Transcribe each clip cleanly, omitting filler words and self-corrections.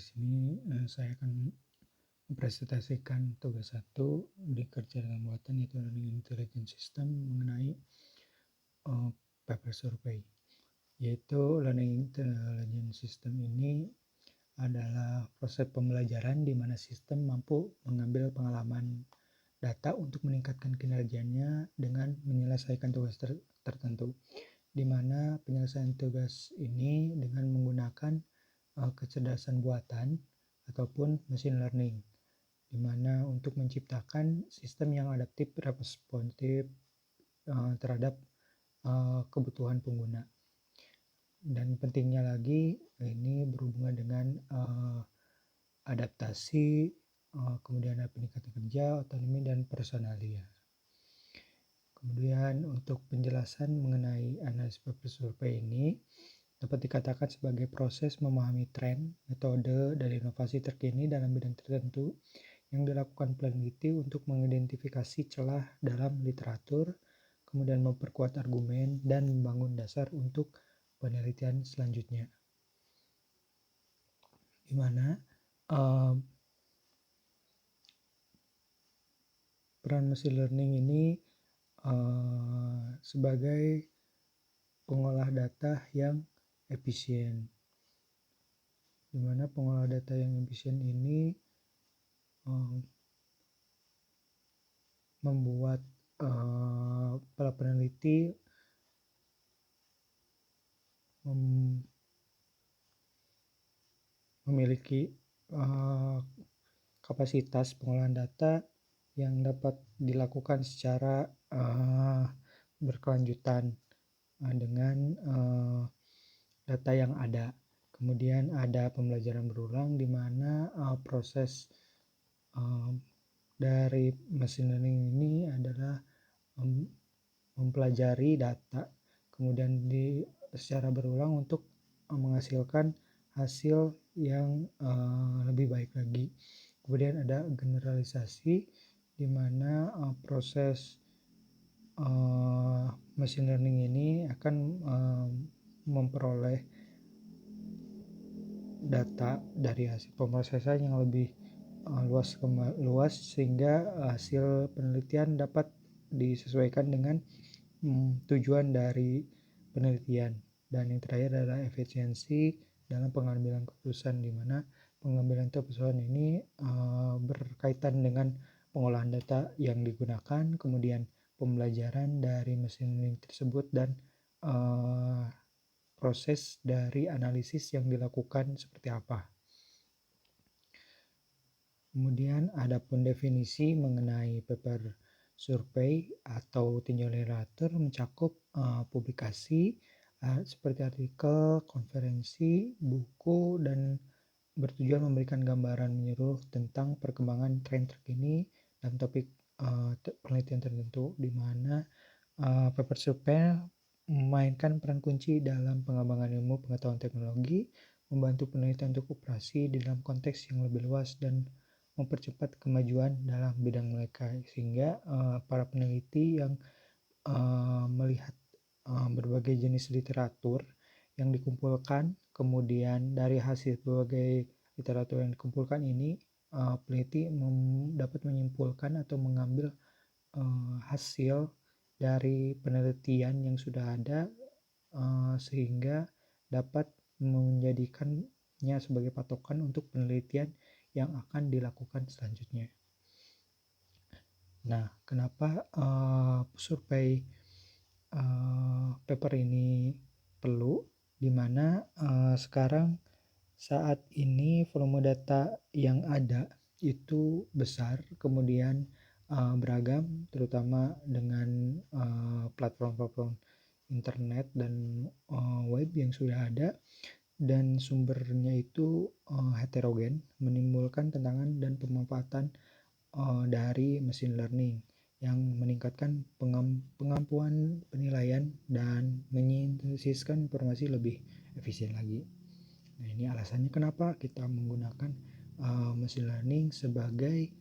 di sini saya akan mempresentasikan tugas 1 di kerja dengan muatan yaitu Learning Intelligence System mengenai paper survey. Yaitu Learning Intelligence System ini adalah proses pembelajaran di mana sistem mampu mengambil pengalaman data untuk meningkatkan kinerjanya dengan menyelesaikan tugas tertentu, di mana penyelesaian tugas ini dengan menggunakan kecerdasan buatan ataupun machine learning, di mana untuk menciptakan sistem yang adaptif, responsif terhadap kebutuhan pengguna. Dan pentingnya lagi, ini berhubungan dengan adaptasi, kemudian ada peningkatan kerja, otonomi, dan personalia. Kemudian untuk penjelasan mengenai analisis paper survey ini dapat dikatakan sebagai proses memahami tren, metode, dan inovasi terkini dalam bidang tertentu yang dilakukan peneliti untuk mengidentifikasi celah dalam literatur, kemudian memperkuat argumen, dan membangun dasar untuk penelitian selanjutnya. Di mana peran machine learning ini sebagai pengolah data yang efisien, di mana pengolah data yang efisien ini membuat para peneliti memiliki kapasitas pengolahan data yang dapat dilakukan secara berkelanjutan dengan data yang ada. Kemudian ada pembelajaran berulang di mana proses dari machine learning ini adalah mempelajari data, kemudian secara berulang untuk menghasilkan hasil yang lebih baik lagi. Kemudian ada generalisasi di mana proses machine learning ini akan memperoleh data dari hasil pemrosesan yang lebih luas sehingga hasil penelitian dapat disesuaikan dengan tujuan dari penelitian. Dan yang terakhir adalah efisiensi dalam pengambilan keputusan, di mana pengambilan keputusan ini berkaitan dengan pengolahan data yang digunakan, kemudian pembelajaran dari mesin learning tersebut, dan proses dari analisis yang dilakukan seperti apa. Kemudian ada pun definisi mengenai paper survey atau tinjauan literatur mencakup publikasi seperti artikel, konferensi, buku, dan bertujuan memberikan gambaran menyeluruh tentang perkembangan tren terkini dan topik penelitian tertentu, di mana paper survey memainkan peran kunci dalam pengembangan ilmu pengetahuan teknologi, membantu penelitian untuk operasi di dalam konteks yang lebih luas dan mempercepat kemajuan dalam bidang mereka, sehingga para peneliti yang melihat berbagai jenis literatur yang dikumpulkan, kemudian dari hasil berbagai literatur yang dikumpulkan ini, peneliti dapat menyimpulkan atau mengambil hasil dari penelitian yang sudah ada, sehingga dapat menjadikannya sebagai patokan untuk penelitian yang akan dilakukan selanjutnya. Nah, kenapa survei paper ini perlu? Di mana sekarang saat ini volume data yang ada itu besar, kemudian beragam, terutama dengan platform-platform internet dan web yang sudah ada, dan sumbernya itu heterogen, menimbulkan tantangan dan pemanfaatan dari machine learning yang meningkatkan pengampuan penilaian dan menyintesiskan informasi lebih efisien lagi. Nah, ini alasannya kenapa kita menggunakan machine learning sebagai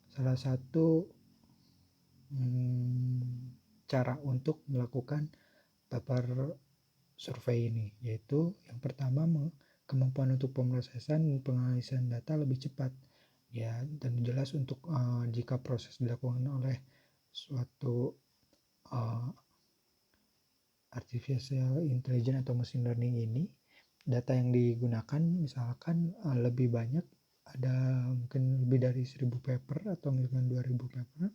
salah satu cara untuk melakukan paper survei ini, yaitu yang pertama kemampuan untuk pemrosesan dan penganalisan data lebih cepat. Ya, dan jelas untuk jika proses dilakukan oleh suatu artificial intelligence atau machine learning ini, data yang digunakan misalkan lebih banyak, ada mungkin lebih dari 1000 paper atau mungkin 2000 paper,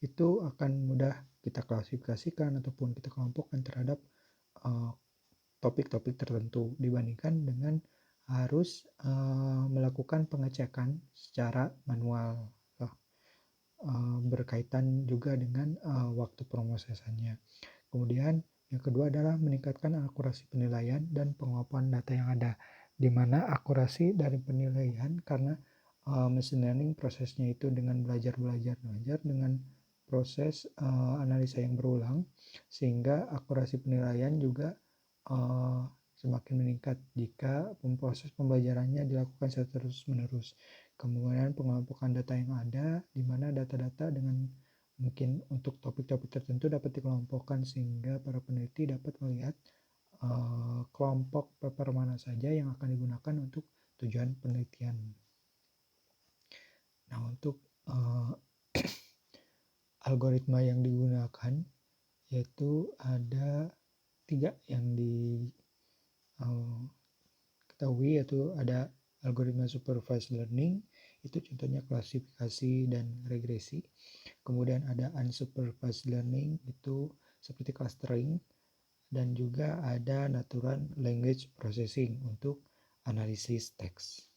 itu akan mudah kita klasifikasikan ataupun kita kelompokkan terhadap topik-topik tertentu dibandingkan dengan harus melakukan pengecekan secara manual, berkaitan juga dengan waktu pemrosesannya. Kemudian yang kedua adalah meningkatkan akurasi penilaian dan penguapan data yang ada, di mana akurasi dari penilaian karena machine learning prosesnya itu dengan belajar dengan proses analisa yang berulang, sehingga akurasi penilaian juga semakin meningkat jika proses pembelajarannya dilakukan secara terus-menerus. Kemudian pengelompokan data yang ada, di mana data-data dengan mungkin untuk topik-topik tertentu dapat dikelompokkan sehingga para peneliti dapat melihat kelompok paper mana saja yang akan digunakan untuk tujuan penelitian. Nah, untuk algoritma yang digunakan yaitu ada 3 yang diketahui, yaitu ada algoritma supervised learning, itu contohnya klasifikasi dan regresi. Kemudian ada unsupervised learning, itu seperti clustering, dan juga ada natural language processing untuk analisis teks.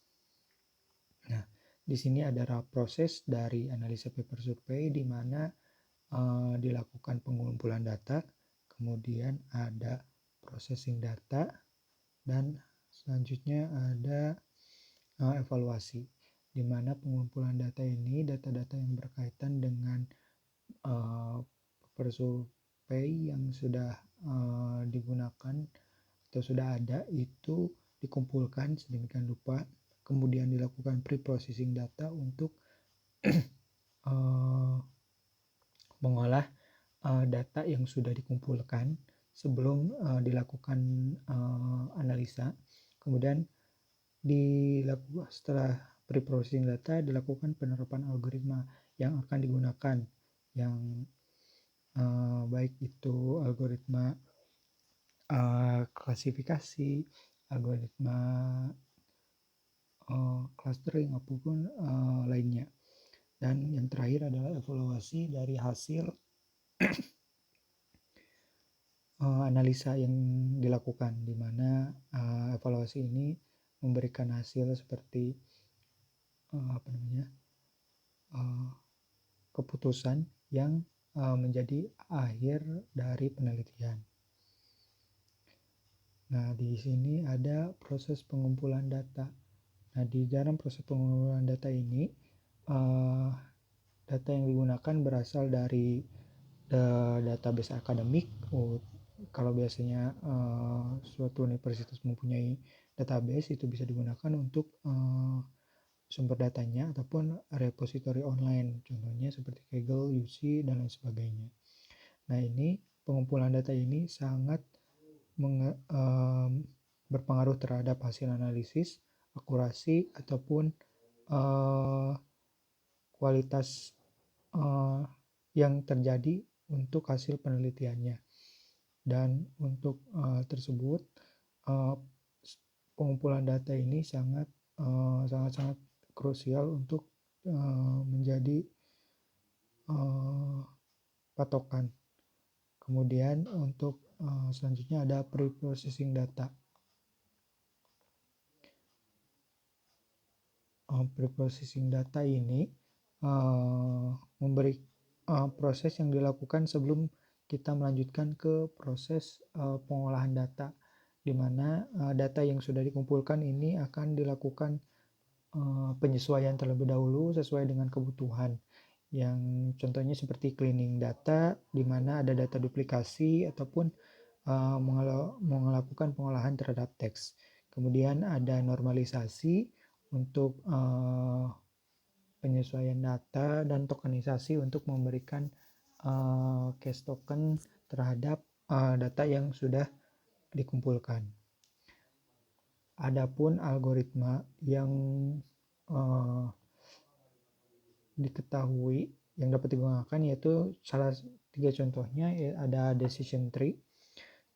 Nah, di sini ada proses dari analisa paper survey di mana dilakukan pengumpulan data, kemudian ada processing data, dan selanjutnya ada evaluasi, di mana pengumpulan data ini data-data yang berkaitan dengan paper survey yang sudah digunakan atau sudah ada itu dikumpulkan sedemikian rupa, kemudian dilakukan pre-processing data untuk mengolah data yang sudah dikumpulkan sebelum dilakukan analisa. Kemudian setelah pre-processing data dilakukan penerapan algoritma yang akan digunakan, yang baik itu algoritma klasifikasi, algoritma clustering apapun lainnya. Dan yang terakhir adalah evaluasi dari hasil analisa yang dilakukan, di mana evaluasi ini memberikan hasil seperti keputusan yang menjadi akhir dari penelitian. Nah, di sini ada proses pengumpulan data. Nah, di dalam proses pengumpulan data ini, data yang digunakan berasal dari database akademik. Kalau biasanya suatu universitas mempunyai database, itu bisa digunakan untuk sumber datanya ataupun repositori online, contohnya seperti Kaggle, UC, dan lain sebagainya. Nah, ini pengumpulan data ini sangat berpengaruh terhadap hasil analisis, akurasi, ataupun kualitas yang terjadi untuk hasil penelitiannya. Dan untuk tersebut pengumpulan data ini sangat krusial untuk menjadi patokan. Kemudian untuk selanjutnya ada pre-processing data. Pre-processing data ini memberi proses yang dilakukan sebelum kita melanjutkan ke proses pengolahan data, di mana data yang sudah dikumpulkan ini akan dilakukan penyesuaian terlebih dahulu sesuai dengan kebutuhan, yang contohnya seperti cleaning data, di mana ada data duplikasi ataupun melakukan pengolahan terhadap teks. Kemudian ada normalisasi untuk penyesuaian data, dan tokenisasi untuk memberikan cache token terhadap data yang sudah dikumpulkan. Adapun algoritma yang diketahui yang dapat digunakan yaitu salah 3 contohnya ada decision tree,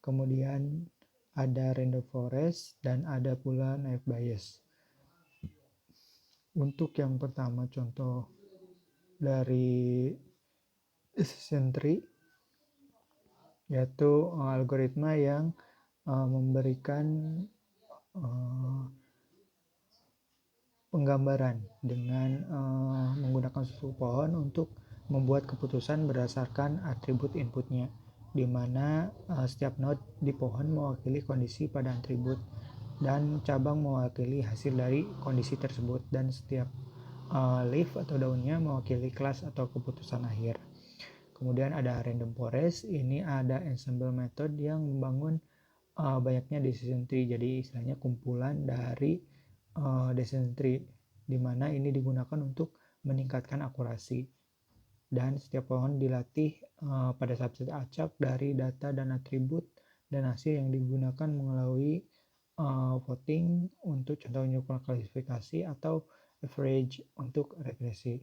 kemudian ada random forest, dan ada pula naive Bayes. Untuk yang pertama contoh dari decision tree yaitu algoritma yang memberikan penggambaran dengan menggunakan suatu pohon untuk membuat keputusan berdasarkan atribut inputnya, di mana setiap node di pohon mewakili kondisi pada atribut dan cabang mewakili hasil dari kondisi tersebut, dan setiap leaf atau daunnya mewakili kelas atau keputusan akhir. Kemudian ada random forest, ini ada ensemble method yang membangun banyaknya decision tree, jadi istilahnya kumpulan dari decision tree, di mana ini digunakan untuk meningkatkan akurasi, dan setiap pohon dilatih pada subset acak dari data dan atribut dan hasil yang digunakan melalui voting untuk contoh penyusunan klasifikasi atau average untuk regresi.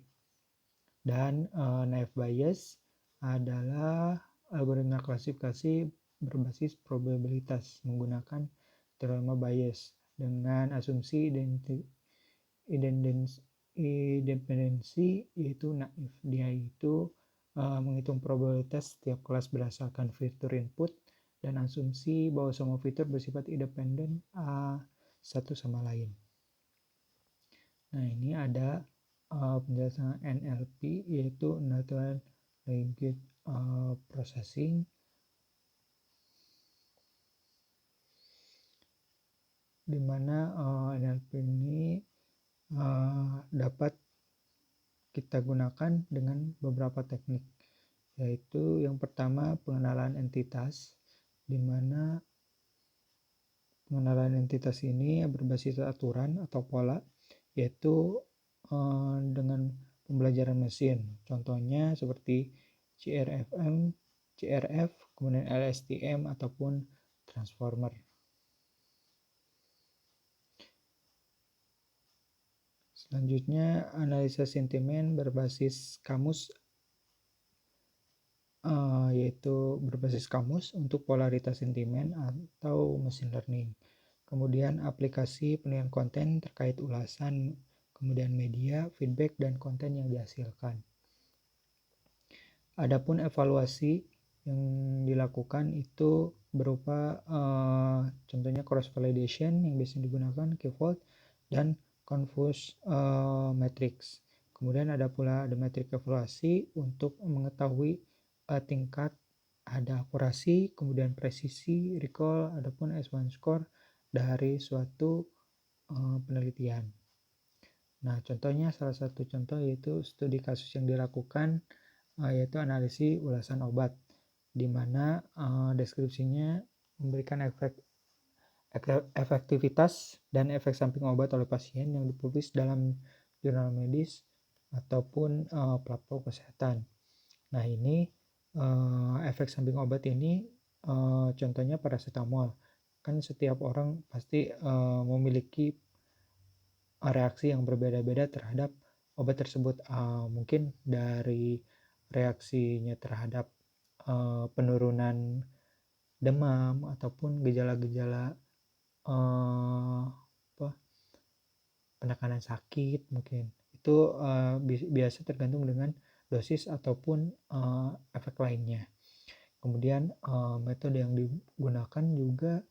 Dan naive Bayes adalah algoritma klasifikasi berbasis probabilitas menggunakan teorema Bayes dengan asumsi independensi yaitu naif. Dia itu menghitung probabilitas setiap kelas berdasarkan fitur input dan asumsi bahwa semua fitur bersifat independen satu sama lain. Nah, ini ada penjelasan NLP yaitu Natural Language Processing, di mana NLP ini dapat kita gunakan dengan beberapa teknik, yaitu yang pertama pengenalan entitas, di mana pengenalan entitas ini berbasis aturan atau pola, yaitu dengan pembelajaran mesin. Contohnya seperti CRFM, CRF, kemudian LSTM ataupun transformer. Selanjutnya analisa sentimen berbasis kamus, yaitu berbasis kamus untuk polaritas sentimen atau machine learning. Kemudian aplikasi penilaian konten terkait ulasan, kemudian media, feedback, dan konten yang dihasilkan. Adapun evaluasi yang dilakukan itu berupa contohnya cross validation yang biasanya digunakan K-fold dan confuse matrix. Kemudian ada pula metrik evaluasi untuk mengetahui tingkat ada akurasi, kemudian presisi, recall, adapun S1 score dari suatu penelitian. Nah, contohnya salah satu contoh yaitu studi kasus yang dilakukan yaitu analisis ulasan obat, di mana deskripsinya memberikan efektivitas dan efek samping obat oleh pasien yang dipublis dalam jurnal medis ataupun platform kesehatan. Nah, ini efek samping obat ini contohnya paracetamol. Kan setiap orang pasti memiliki reaksi yang berbeda-beda terhadap obat tersebut. Mungkin dari reaksinya terhadap penurunan demam ataupun gejala-gejala penekanan sakit, mungkin itu biasa tergantung dengan dosis ataupun efek lainnya. Kemudian metode yang digunakan juga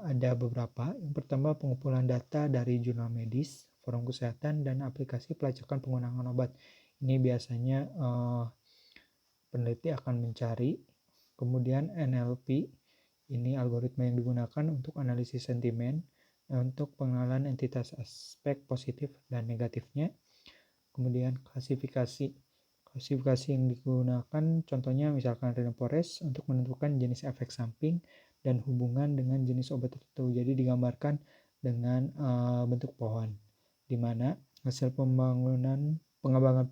ada beberapa. Yang pertama pengumpulan data dari jurnal medis, forum kesehatan, dan aplikasi pelacakan penggunaan obat. Ini biasanya peneliti akan mencari. Kemudian NLP, ini algoritma yang digunakan untuk analisis sentimen, untuk pengenalan entitas aspek positif dan negatifnya. Kemudian klasifikasi yang digunakan contohnya misalkan random forest untuk menentukan jenis efek samping dan hubungan dengan jenis obat tertentu. Jadi digambarkan dengan bentuk pohon, di mana hasil pengembangan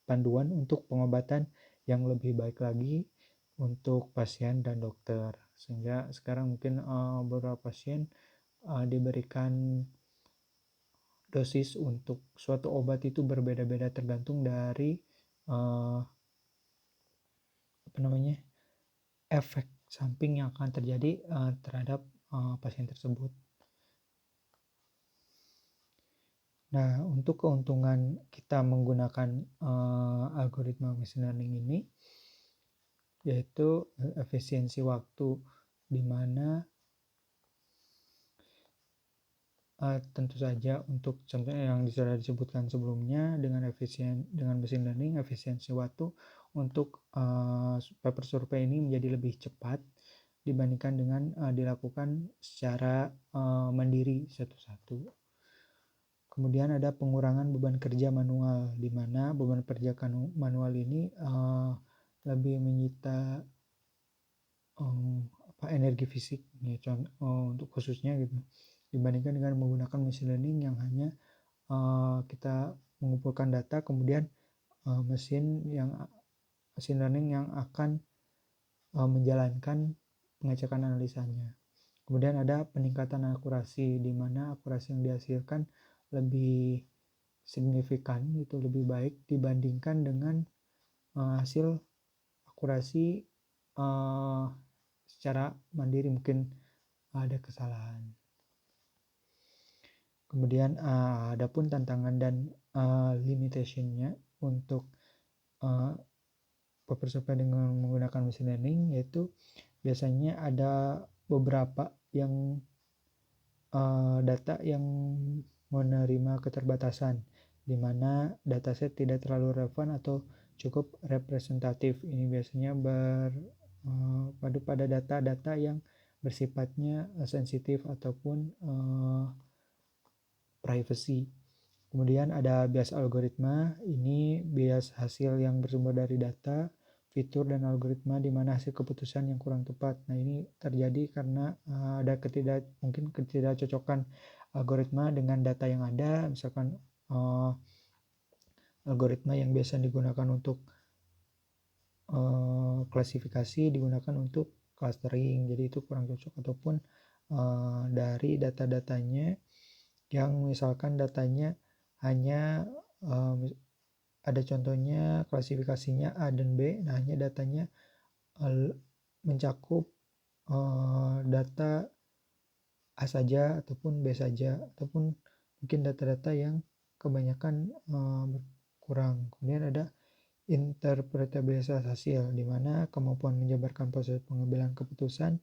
panduan untuk pengobatan yang lebih baik lagi untuk pasien dan dokter. Sehingga sekarang mungkin beberapa pasien diberikan dosis untuk suatu obat itu berbeda-beda tergantung dari uh, efek samping yang akan terjadi terhadap pasien tersebut. Nah, untuk keuntungan kita menggunakan algoritma machine learning ini, yaitu efisiensi waktu, di mana tentu saja untuk contohnya yang sudah disebutkan sebelumnya dengan machine learning, efisiensi waktu untuk paper survei ini menjadi lebih cepat dibandingkan dengan dilakukan secara mandiri satu-satu. Kemudian ada pengurangan beban kerja manual, di mana beban kerja manual ini lebih menyita energi fisik ya, untuk khususnya gitu, dibandingkan dengan menggunakan machine learning yang hanya kita mengumpulkan data, kemudian machine learning yang akan menjalankan pengecekan analisanya. Kemudian ada peningkatan akurasi, di mana akurasi yang dihasilkan lebih signifikan, itu lebih baik dibandingkan dengan hasil akurasi secara mandiri, mungkin ada kesalahan. Kemudian ada pun tantangan dan limitation-nya untuk paper survey dengan menggunakan machine learning, yaitu biasanya ada beberapa yang data yang menerima keterbatasan, di mana dataset tidak terlalu relevan atau cukup representatif. Ini biasanya berpadu pada data-data yang bersifatnya sensitif ataupun privacy. Kemudian ada bias algoritma, ini bias hasil yang bersumber dari data, fitur dan algoritma di mana hasil keputusan yang kurang tepat. Nah, ini terjadi karena ada ketidakcocokan algoritma dengan data yang ada, misalkan algoritma yang biasa digunakan untuk klasifikasi digunakan untuk clustering, jadi itu kurang cocok, ataupun dari data-datanya yang misalkan datanya hanya ada contohnya klasifikasinya A dan B, nah hanya datanya mencakup data A saja ataupun B saja, ataupun mungkin data-data yang kebanyakan kurang. Kemudian ada interpretabilitas hasil, di mana kemampuan menjabarkan proses pengambilan keputusan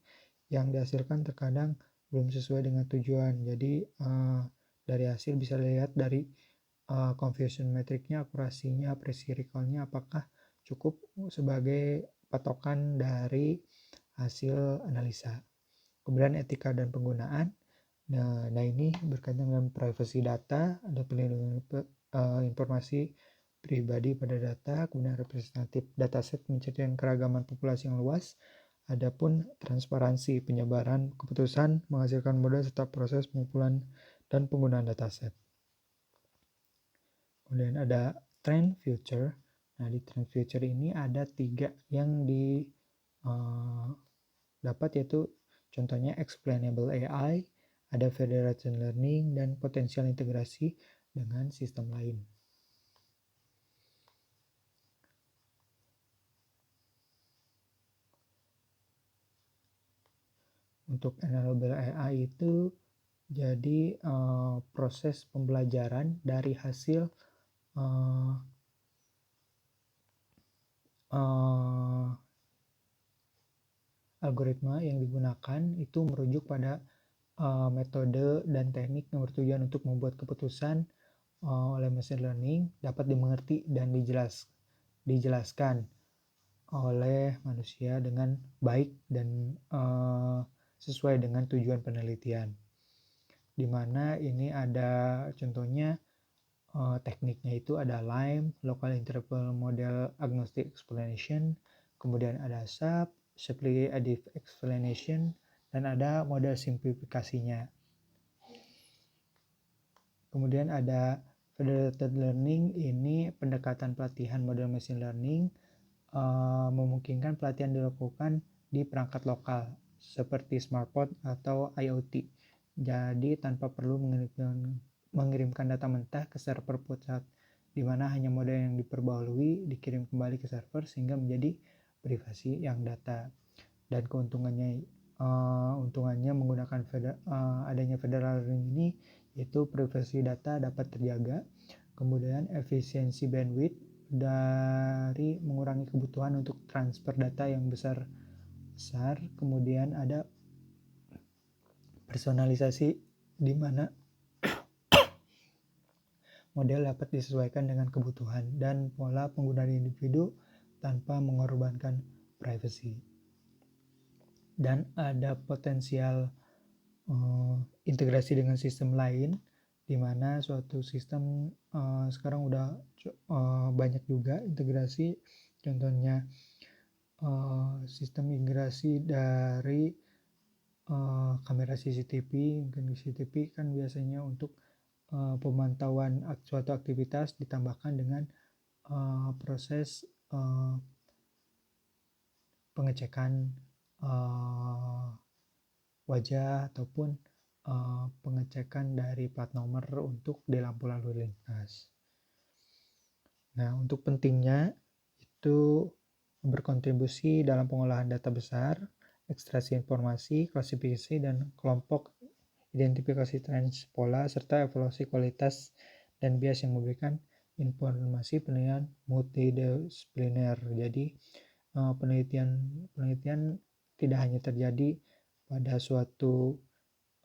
yang dihasilkan terkadang belum sesuai dengan tujuan. Jadi dari hasil bisa dilihat dari confusion metricnya, akurasinya, precision recall-nya apakah cukup sebagai patokan dari hasil analisa. Kemudian etika dan penggunaan. Nah ini berkaitan dengan privacy data, ada perlindungan informasi pribadi pada data, kemudian representatif dataset menceritakan keragaman populasi yang luas, adapun transparansi penyebaran keputusan menghasilkan model serta proses pengumpulan dan penggunaan dataset. Kemudian ada trend future. Nah, di trend future ini ada 3 yang dapat, yaitu contohnya explainable AI, ada federated learning, dan potensial integrasi dengan sistem lain. Untuk enable AI itu jadi proses pembelajaran dari hasil algoritma yang digunakan itu merujuk pada metode dan teknik yang bertujuan untuk membuat keputusan oleh machine learning dapat dimengerti dan dijelaskan oleh manusia dengan baik dan sesuai dengan tujuan penelitian. Di mana ini ada contohnya tekniknya itu ada LIME, Local Interval Model Agnostic Explanation, kemudian ada SAP, Shapley Additive Explanation, dan ada model simplifikasinya. Kemudian ada federated learning, ini pendekatan pelatihan model machine learning memungkinkan pelatihan dilakukan di perangkat lokal seperti smartphone atau IoT. Jadi tanpa perlu mengirimkan data mentah ke server pusat, di mana hanya model yang diperbarui dikirim kembali ke server sehingga menjadi privasi yang data. Dan untungannya menggunakan adanya federal ini, yaitu privasi data dapat terjaga, kemudian efisiensi bandwidth dari mengurangi kebutuhan untuk transfer data yang besar, kemudian ada personalisasi di mana model dapat disesuaikan dengan kebutuhan dan pola penggunaan individu tanpa mengorbankan privacy. Dan ada potensial integrasi dengan sistem lain, di mana suatu sistem sekarang udah banyak juga integrasi, contohnya sistem integrasi dari kamera CCTV. Mungkin CCTV kan biasanya untuk pemantauan suatu aktivitas ditambahkan dengan proses pengecekan wajah ataupun pengecekan dari plat nomor untuk di lampu lalu lintas. Nah, untuk pentingnya itu berkontribusi dalam pengolahan data besar, ekstraksi informasi, klasifikasi dan kelompok, identifikasi tren pola, serta evaluasi kualitas dan bias yang memberikan informasi penilaian multidisipliner. Jadi penelitian tidak hanya terjadi pada suatu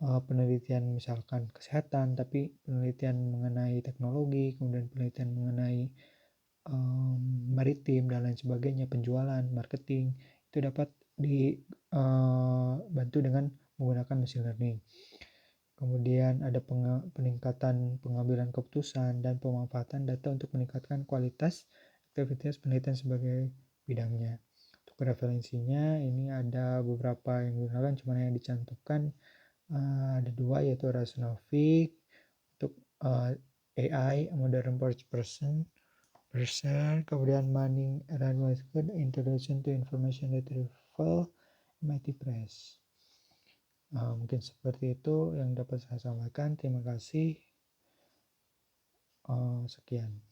penelitian misalkan kesehatan, tapi penelitian mengenai teknologi, kemudian penelitian mengenai maritim dan lain sebagainya, penjualan, marketing, itu dapat dibantu dengan menggunakan machine learning. Kemudian ada peningkatan pengambilan keputusan dan pemanfaatan data untuk meningkatkan kualitas aktivitas penelitian sebagai bidangnya. Untuk referensinya ini ada beberapa yang digunakan, cuma yang dicantumkan ada dua, yaitu Rasonovic untuk AI Modern Person, kemudian Manning Erasmus Introduction to Information Retrieval, MIT Press. Mungkin seperti itu yang dapat saya sampaikan. Terima kasih. Sekian.